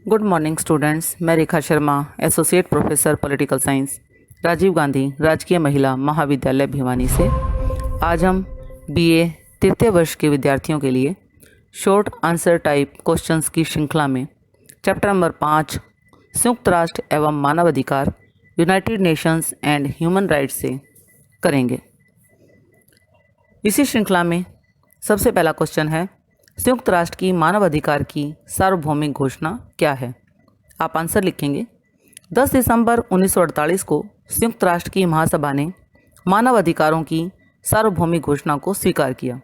Good morning students. मैं Rekha Sharma, associate professor political science, Rajiv Gandhi Rajkiya Mahila महाविद्यालय भिवानी से। आज हम बीए तृतीय वर्ष के विद्यार्थियों के लिए शॉर्ट आंसर टाइप क्वेश्चंस की श्रृंखला में चैप्टर नंबर 5 संयुक्त राष्ट्र एवं मानवाधिकार, United Nations and human rights से करेंगे। इसी श्रृंखला में सबसे पहला क्वेश्चन है, संयुक्त राष्ट्र की मानव अधिकार की सार्वभौमिक घोषणा क्या है। आप आंसर लिखेंगे। 10 दिसंबर 1948 को संयुक्त राष्ट्र की महासभा ने मानव अधिकारों की सार्वभौमिक घोषणा को स्वीकार किया।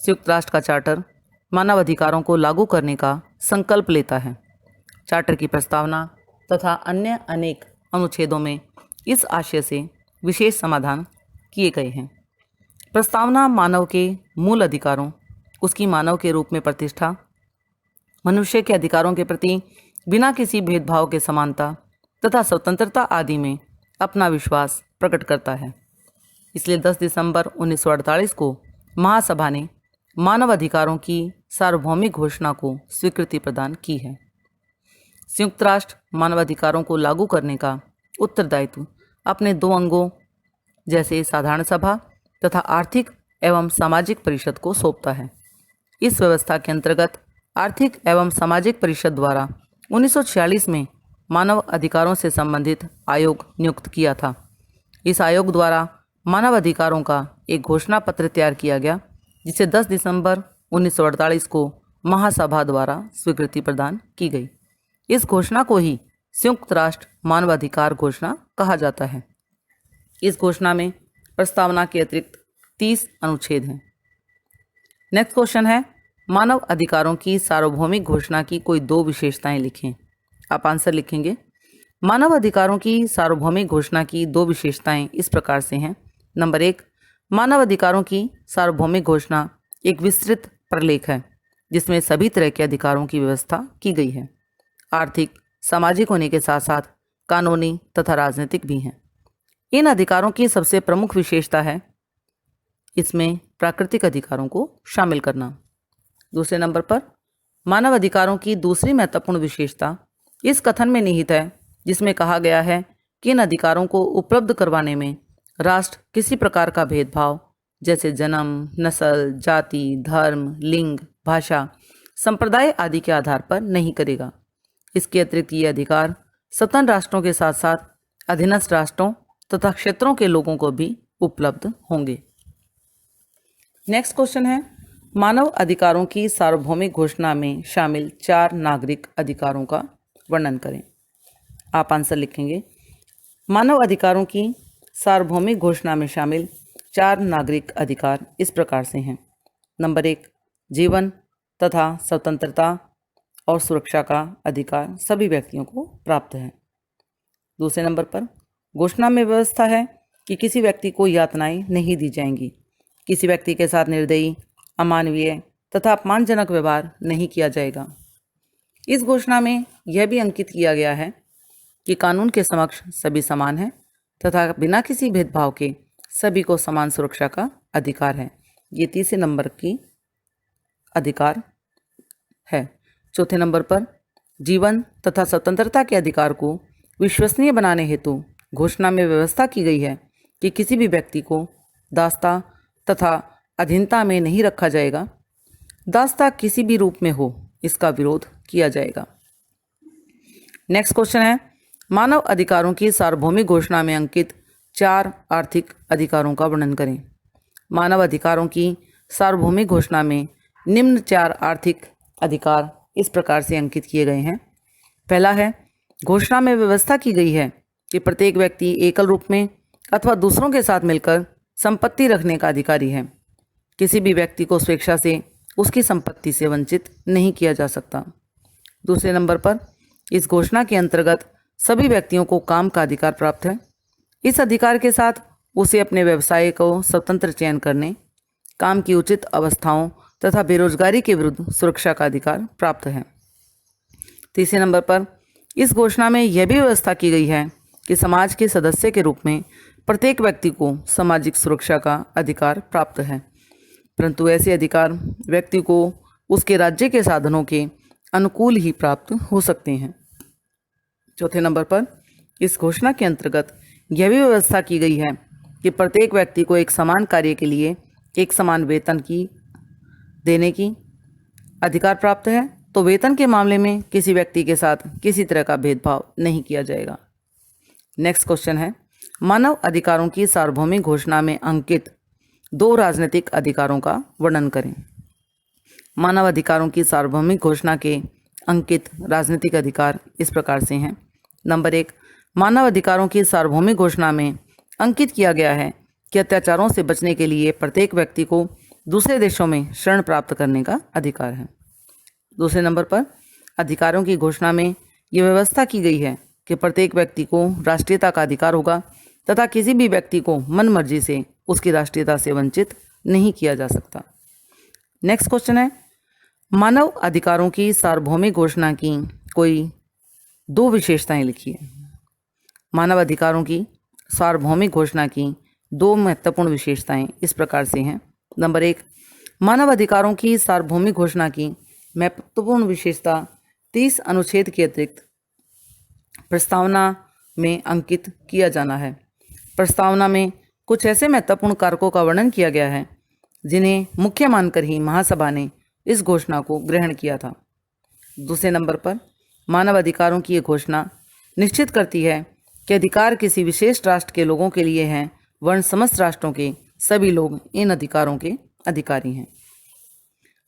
संयुक्त राष्ट्र का चार्टर मानव अधिकारों को लागू करने का संकल्प लेता है। चार्टर की प्रस्तावना तथा अन्य अनेक अनुच्छेदों में इस आशय से विशेष समाधान किए गए हैं। प्रस्तावना मानव के मूल अधिकारों, उसकी मानव के रूप में प्रतिष्ठा, मनुष्य के अधिकारों के प्रति बिना किसी भेदभाव के समानता तथा स्वतंत्रता आदि में अपना विश्वास प्रकट करता है। इसलिए 10 दिसंबर 1948 को महासभा ने मानव अधिकारों की सार्वभौमिक घोषणा को स्वीकृति प्रदान की है। संयुक्त राष्ट्र मानव अधिकारों को लागू करने का उत्तरदायित्व अपने 2 अंगों जैसे साधारण सभा तथा आर्थिक एवं सामाजिक परिषद को सौंपता है। इस व्यवस्था के अंतर्गत आर्थिक एवं सामाजिक परिषद द्वारा 1946 में मानव अधिकारों से संबंधित आयोग नियुक्त किया था। इस आयोग द्वारा मानव अधिकारों का एक घोषणा पत्र तैयार किया गया, जिसे 10 दिसंबर 1948 को महासभा द्वारा स्वीकृति प्रदान की गई। इस घोषणा को ही संयुक्त राष्ट्र मानवाधिकार घोषणा कहा जाता है। इस घोषणा में प्रस्तावना के अतिरिक्त 30 अनुच्छेद हैं। नेक्स्ट क्वेश्चन है, मानव अधिकारों की सार्वभौमिक घोषणा की कोई 2 विशेषताएं लिखें। आप आंसर लिखेंगे। मानव अधिकारों की सार्वभौमिक घोषणा की 2 विशेषताएं इस प्रकार से हैं। नंबर 1, मानव अधिकारों की सार्वभौमिक घोषणा एक विस्तृत प्रलेख है जिसमें सभी तरह के अधिकारों की व्यवस्था की गई है। आर्थिक, सामाजिक होने के साथ साथ कानूनी तथा राजनीतिक भी हैं। इन अधिकारों की सबसे प्रमुख विशेषता है इसमें प्राकृतिक अधिकारों को शामिल करना। दूसरे नंबर पर, मानव अधिकारों की दूसरी महत्वपूर्ण विशेषता इस कथन में निहित है जिसमें कहा गया है कि इन अधिकारों को उपलब्ध करवाने में राष्ट्र किसी प्रकार का भेदभाव जैसे जन्म, नस्ल, जाति, धर्म, लिंग, भाषा, संप्रदाय आदि के आधार पर नहीं करेगा। इसके अतिरिक्त ये अधिकार स्वतंत्र राष्ट्रों के साथ साथ अधीनस्थ राष्ट्रों तथा क्षेत्रों के लोगों को भी उपलब्ध होंगे। नेक्स्ट क्वेश्चन है, मानव अधिकारों की सार्वभौमिक घोषणा में शामिल 4 नागरिक अधिकारों का वर्णन करें। आप आंसर लिखेंगे। मानव अधिकारों की सार्वभौमिक घोषणा में शामिल 4 नागरिक अधिकार इस प्रकार से हैं। नंबर 1, जीवन तथा स्वतंत्रता और सुरक्षा का अधिकार सभी व्यक्तियों को प्राप्त है। दूसरे नंबर पर, घोषणा में व्यवस्था है कि किसी व्यक्ति को यातनाएं नहीं दी जाएंगी, किसी व्यक्ति के साथ निर्दयी, अमानवीय तथा अपमानजनक व्यवहार नहीं किया जाएगा। इस घोषणा में यह भी अंकित किया गया है कि कानून के समक्ष सभी समान हैं तथा बिना किसी भेदभाव के सभी को समान सुरक्षा का अधिकार है। ये तीसरे नंबर की अधिकार है। चौथे नंबर पर, जीवन तथा स्वतंत्रता के अधिकार को विश्वसनीय बनाने हेतु घोषणा में व्यवस्था की गई है कि किसी भी व्यक्ति को दासता तथा अधीनता में नहीं रखा जाएगा। दासता किसी भी रूप में हो, इसका विरोध किया जाएगा। नेक्स्ट क्वेश्चन है, मानव अधिकारों की सार्वभौमिक घोषणा में अंकित 4 आर्थिक अधिकारों का वर्णन करें। मानव अधिकारों की सार्वभौमिक घोषणा में निम्न 4 आर्थिक अधिकार इस प्रकार से अंकित किए गए हैं। पहला है, घोषणा में व्यवस्था की गई है कि प्रत्येक व्यक्ति एकल रूप में अथवा दूसरों के साथ मिलकर संपत्ति रखने का अधिकारी है। किसी भी व्यक्ति को स्वेच्छा से उसकी संपत्ति से वंचित नहीं किया जा सकता। दूसरे नंबर पर, इस घोषणा के अंतर्गत सभी व्यक्तियों को काम का अधिकार प्राप्त है। इस अधिकार के साथ उसे अपने व्यवसाय को स्वतंत्र चयन करने, काम की उचित अवस्थाओं तथा बेरोजगारी के विरुद्ध सुरक्षा का अधिकार प्राप्त है। तीसरे नंबर पर, इस घोषणा में यह भी व्यवस्था की गई है कि समाज के सदस्य के रूप में प्रत्येक व्यक्ति को सामाजिक सुरक्षा का अधिकार प्राप्त है, परंतु ऐसे अधिकार व्यक्ति को उसके राज्य के साधनों के अनुकूल ही प्राप्त हो सकते हैं। चौथे नंबर पर इस घोषणा के अंतर्गत यह भी व्यवस्था की गई है कि प्रत्येक व्यक्ति को एक समान कार्य के लिए एक समान वेतन की देने की अधिकार प्राप्त है, तो वेतन के मामले में किसी व्यक्ति के साथ किसी तरह का भेदभाव नहीं किया जाएगा। नेक्स्ट क्वेश्चन है, मानव अधिकारों की सार्वभौमिक घोषणा में अंकित 2 राजनीतिक अधिकारों का वर्णन करें। मानव अधिकारों की सार्वभौमिक घोषणा के अंकित राजनीतिक अधिकार इस प्रकार से हैं। नंबर 1, मानव अधिकारों की सार्वभौमिक घोषणा में अंकित किया गया है कि अत्याचारों से बचने के लिए प्रत्येक व्यक्ति को दूसरे देशों में शरण प्राप्त करने का अधिकार है। दूसरे नंबर पर अधिकारों की घोषणा में यह व्यवस्था की गई है कि प्रत्येक व्यक्ति को राष्ट्रीयता का अधिकार होगा तथा किसी भी व्यक्ति को मनमर्जी से उसकी राष्ट्रीयता से वंचित नहीं किया जा सकता। नेक्स्ट क्वेश्चन है, मानव अधिकारों की सार्वभौमिक घोषणा की कोई 2 विशेषताएं लिखिए। मानव अधिकारों की सार्वभौमिक घोषणा की 2 महत्वपूर्ण विशेषताएं इस प्रकार से हैं। नंबर 1, मानव अधिकारों की सार्वभौमिक घोषणा की महत्वपूर्ण विशेषता 30 अनुच्छेद के अतिरिक्त प्रस्तावना में अंकित किया जाना है। प्रस्तावना में कुछ ऐसे महत्वपूर्ण कारकों का वर्णन किया गया है जिन्हें मुख्य मानकर ही महासभा ने इस घोषणा को ग्रहण किया था। दूसरे नंबर पर मानव अधिकारों की यह घोषणा निश्चित करती है कि अधिकार किसी विशेष राष्ट्र के लोगों के लिए हैं, वरन समस्त राष्ट्रों के सभी लोग इन अधिकारों के अधिकारी हैं।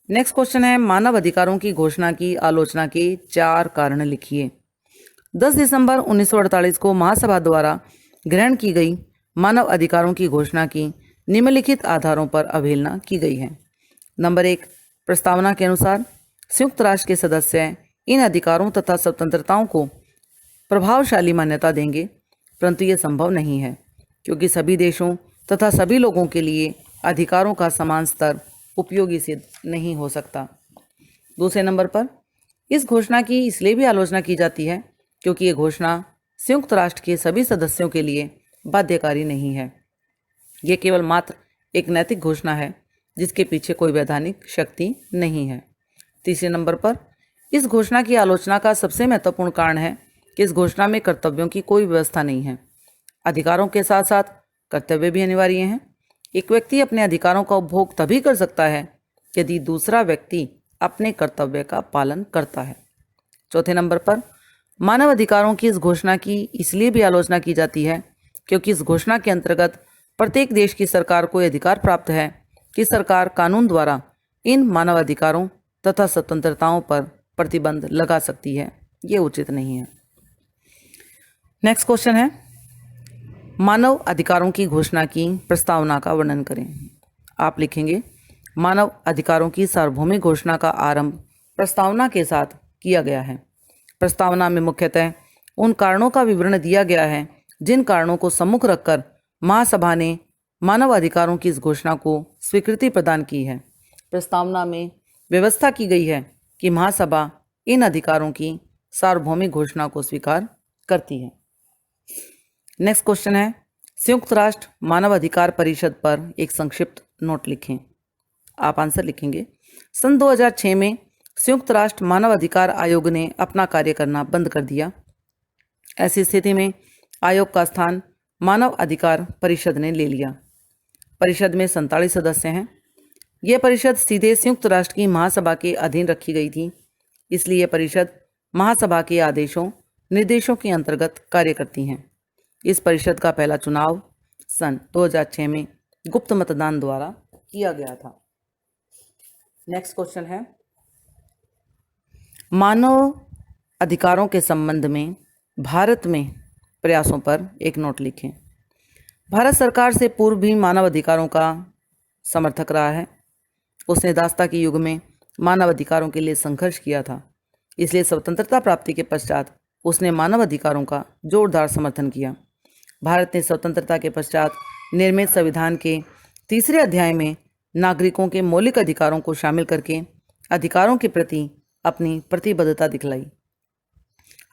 नेक्स्ट क्वेश्चन है, मानव अधिकारों की घोषणा की आलोचना के 4 कारण लिखिए। 10 दिसंबर 1948 को महासभा द्वारा ग्रहण की गई मानव अधिकारों की घोषणा की निम्नलिखित आधारों पर अवहेलना की गई है। नंबर 1, प्रस्तावना के अनुसार संयुक्त राष्ट्र के सदस्य इन अधिकारों तथा स्वतंत्रताओं को प्रभावशाली मान्यता देंगे, परंतु यह संभव नहीं है क्योंकि सभी देशों तथा सभी लोगों के लिए अधिकारों का समान स्तर उपयोगी सिद्ध नहीं हो सकता। दूसरे नंबर पर इस घोषणा की इसलिए भी आलोचना की जाती है क्योंकि ये घोषणा संयुक्त राष्ट्र के सभी सदस्यों के लिए बाध्यकारी नहीं है। ये केवल मात्र एक नैतिक घोषणा है जिसके पीछे कोई वैधानिक शक्ति नहीं है। तीसरे नंबर पर इस घोषणा की आलोचना का सबसे महत्वपूर्ण कारण है कि इस घोषणा में कर्तव्यों की कोई व्यवस्था नहीं है। अधिकारों के साथ साथ कर्तव्य भी अनिवार्य हैं। एक व्यक्ति अपने अधिकारों का उपभोग तभी कर सकता है यदि दूसरा व्यक्ति अपने कर्तव्य का पालन करता है। चौथे नंबर पर मानव अधिकारों की इस घोषणा की इसलिए भी आलोचना की जाती है क्योंकि इस घोषणा के अंतर्गत प्रत्येक देश की सरकार को अधिकार प्राप्त है कि सरकार कानून द्वारा इन मानव अधिकारों तथा स्वतंत्रताओं पर प्रतिबंध लगा सकती है। ये उचित नहीं है। नेक्स्ट क्वेश्चन है, मानव अधिकारों की घोषणा की प्रस्तावना का वर्णन करें। आप लिखेंगे, मानव अधिकारों की सार्वभौमिक घोषणा का आरंभ प्रस्तावना के साथ किया गया है। प्रस्तावना में मुख्यतः उन कारणों का विवरण दिया गया है जिन कारणों को सम्मुख रखकर महासभा ने मानव अधिकारों की इस घोषणा को स्वीकृति प्रदान की है। प्रस्तावना में व्यवस्था की गई है कि महासभा इन अधिकारों की सार्वभौमिक घोषणा को स्वीकार करती है। नेक्स्ट क्वेश्चन है, संयुक्त राष्ट्र मानव अधिकार परिषद पर एक संक्षिप्त नोट लिखें। आप आंसर लिखेंगे, सन 2006 में संयुक्त राष्ट्र मानव अधिकार आयोग ने अपना कार्य करना बंद कर दिया। ऐसी स्थिति में आयोग का स्थान मानव अधिकार परिषद ने ले लिया। परिषद में 47 सदस्य हैं। यह परिषद सीधे संयुक्त राष्ट्र की महासभा के अधीन रखी गई थी, इसलिए यह परिषद महासभा के आदेशों निर्देशों के अंतर्गत कार्य करती हैं। इस परिषद का पहला चुनाव सन 2006 में गुप्त मतदान द्वारा किया गया था। नेक्स्ट क्वेश्चन है, मानव अधिकारों के संबंध में भारत में प्रयासों पर एक नोट लिखें। भारत सरकार से पूर्व भी मानव अधिकारों का समर्थक रहा है। उसने दासता के युग में मानव अधिकारों के लिए संघर्ष किया था, इसलिए स्वतंत्रता प्राप्ति के पश्चात उसने मानव अधिकारों का जोरदार समर्थन किया। भारत ने स्वतंत्रता के पश्चात निर्मित संविधान के 3 अध्याय में नागरिकों के मौलिक अधिकारों को शामिल करके अधिकारों के प्रति अपनी प्रतिबद्धता दिखलाई।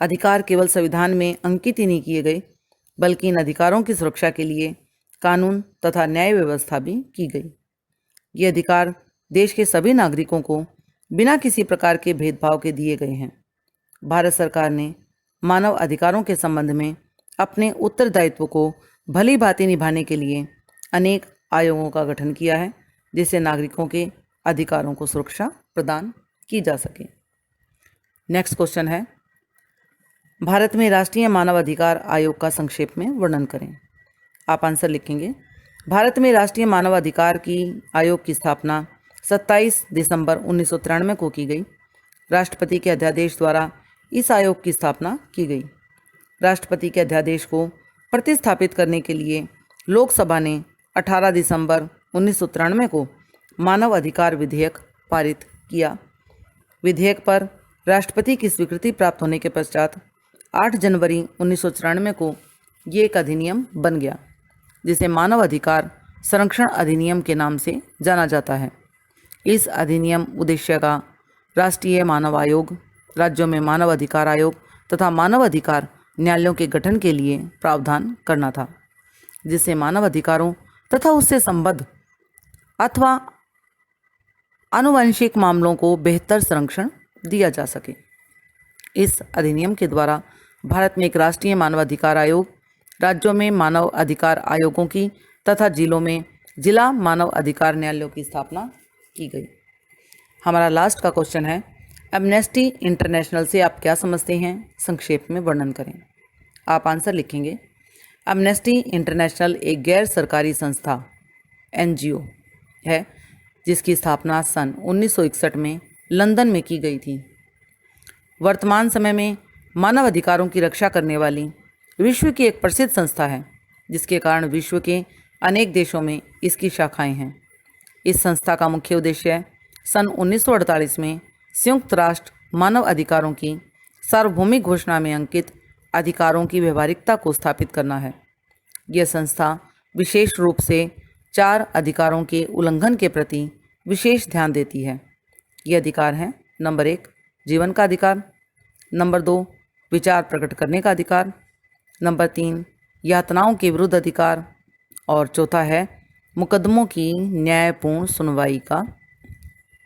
अधिकार केवल संविधान में अंकित ही नहीं किए गए, बल्कि इन अधिकारों की सुरक्षा के लिए कानून तथा न्याय व्यवस्था भी की गई। ये अधिकार देश के सभी नागरिकों को बिना किसी प्रकार के भेदभाव के दिए गए हैं। भारत सरकार ने मानव अधिकारों के संबंध में अपने उत्तरदायित्व को भली भांति निभाने के लिए अनेक आयोगों का गठन किया है, जिससे नागरिकों के अधिकारों को सुरक्षा प्रदान की जा सके। नेक्स्ट क्वेश्चन है, भारत में राष्ट्रीय मानव अधिकार आयोग का संक्षेप में वर्णन करें। आप आंसर लिखेंगे। भारत में राष्ट्रीय मानव अधिकार की आयोग की स्थापना 27 दिसंबर 1993 को की गई। राष्ट्रपति के अध्यादेश द्वारा इस आयोग की स्थापना की गई। राष्ट्रपति के अध्यादेश को प्रतिस्थापित करने के लिए लोकसभा ने 18 दिसंबर 1993 को मानव अधिकार विधेयक पारित किया। विधेयक पर राष्ट्रपति की स्वीकृति प्राप्त होने के पश्चात 8 जनवरी 1994 को ये एक अधिनियम बन गया, जिसे मानव अधिकार संरक्षण अधिनियम के नाम से जाना जाता है। इस अधिनियम उद्देश्य का राष्ट्रीय मानव आयोग, राज्यों में मानव अधिकार आयोग तथा मानव अधिकार न्यायालयों के गठन के लिए प्रावधान करना था, जिससे मानव अधिकारों तथा उससे संबद्ध अथवा आनुवंशिक मामलों को बेहतर संरक्षण दिया जा सके। इस अधिनियम के द्वारा भारत में एक राष्ट्रीय मानवाधिकार आयोग, राज्यों में मानव अधिकार आयोगों की तथा जिलों में जिला मानव अधिकार न्यायालयों की स्थापना की गई। हमारा लास्ट का क्वेश्चन है, एमनेस्टी इंटरनेशनल से आप क्या समझते हैं, संक्षेप में वर्णन करें। आप आंसर लिखेंगे। एमनेस्टी इंटरनेशनल एक गैर सरकारी संस्था NGO है, जिसकी स्थापना सन 1961 में लंदन में की गई थी। वर्तमान समय में मानव अधिकारों की रक्षा करने वाली विश्व की एक प्रसिद्ध संस्था है, जिसके कारण विश्व के अनेक देशों में इसकी शाखाएं हैं। इस संस्था का मुख्य उद्देश्य सन 1948 में संयुक्त राष्ट्र मानव अधिकारों की सार्वभौमिक घोषणा में अंकित अधिकारों की व्यवहारिकता को स्थापित करना है। यह संस्था विशेष रूप से 4 अधिकारों के उल्लंघन के प्रति विशेष ध्यान देती है। ये अधिकार हैं, नंबर 1 जीवन का अधिकार, नंबर 2 विचार प्रकट करने का अधिकार, नंबर 3 यातनाओं के विरुद्ध अधिकार और चौथा है मुकदमों की न्यायपूर्ण सुनवाई का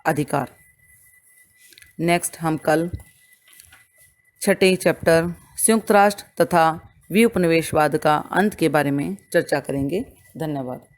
अधिकार। नेक्स्ट हम कल 6ठे चैप्टर संयुक्त राष्ट्र तथा विउपनिवेशवाद का अंत के बारे में चर्चा करेंगे। धन्यवाद।